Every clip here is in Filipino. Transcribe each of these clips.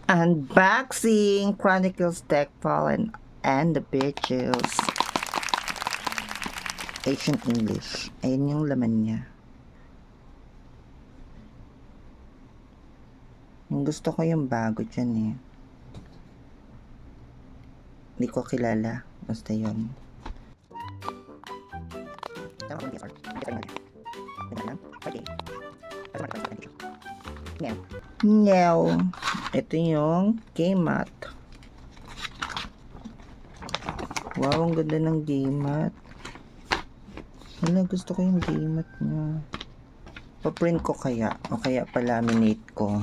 Unboxing Chronicles Deck Fallen and the Bitches. Asian English. Ayun yung laman niya. Yung gusto ko yung bago dyan eh. Hindi ko kilala. Basta yun. Meow. Ito yung game mat. Wow, ang ganda ng game mat. Wala, gusto ko yung game mat niya. Pa-print ko kaya. O kaya pa-laminate ko.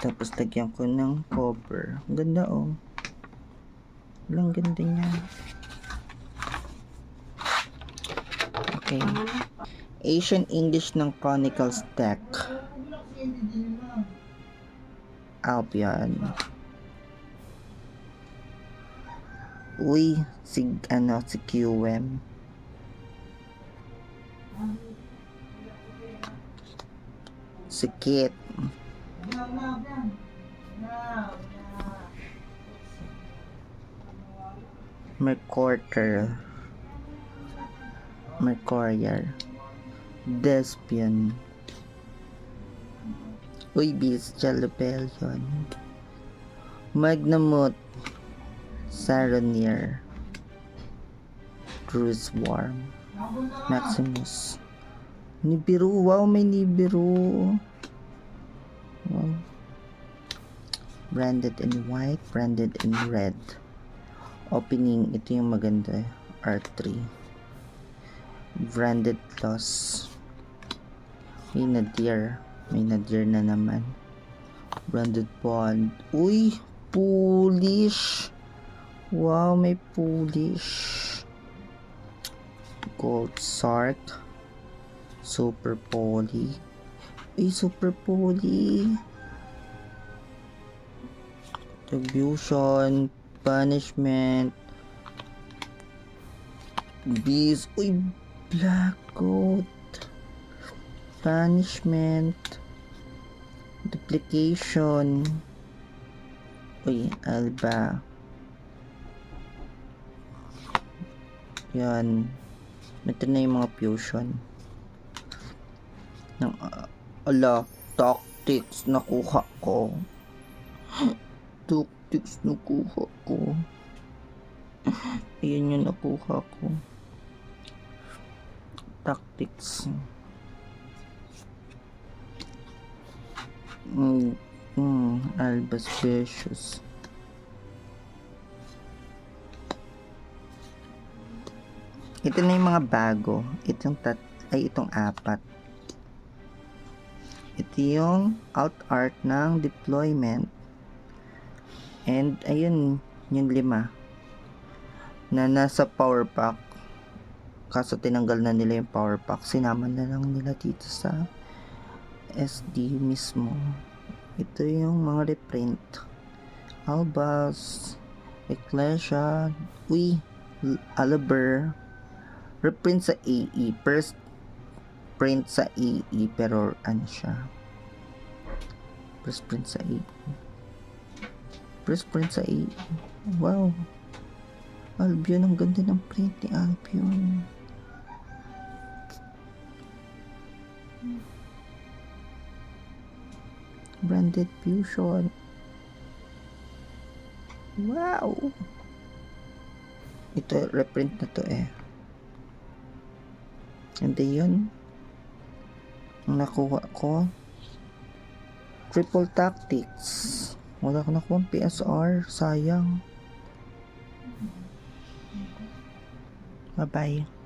Tapos lagyan ko ng cover. Ang ganda oh. Walang ganda niya. Okay. Asian English ng Chronicles deck. Albion. Uy, si QM. Si Kit. Mercurial. Despian. Uy, Bestial Rebellion. Magnamut. Saronier. Cruise Worm. Maximus. Nibiru. Wow, may Nibiru. Wow. Branded in white, branded in red. Opening, ito yung maganda. R3. Branded plus. May Nadir. May Nadir na naman. Branded bond. Uy! Polish! Wow, may polish. Gold Sark. Super Poly. Uy, Super Poly. Distribution. Punishment. Beast. Uy, Black Goat. Punishment. Duplication. Uy, Alba. Yan. Ito na yung mga fusion. Ng, tactics nakuha ko. Tactics nakuha ko. Ayan yung nakuha ko. Tactics. Albus Precious. Ito na yung mga bago. Itong apat. Ito yung out art ng deployment. And ayun, yung 5 na nasa power pack. Kaso tinanggal na nila yung power pack. Sinama na lang nila dito sa SD mismo. Ito yung mga reprint. Albus, Ecclesia, uy, Aliber. Reprint sa AE. First print sa AE. Pero ano siya? First print sa AE. First print sa AE. Wow. Albion. Ang ganda ng print ni Albion. Branded fusion. Wow. Ito, reprint na to eh. Hindi yun. Ang nakuha ko. Triple Tactics. Wala ko nakuha ang PSR. Sayang. Bye-bye.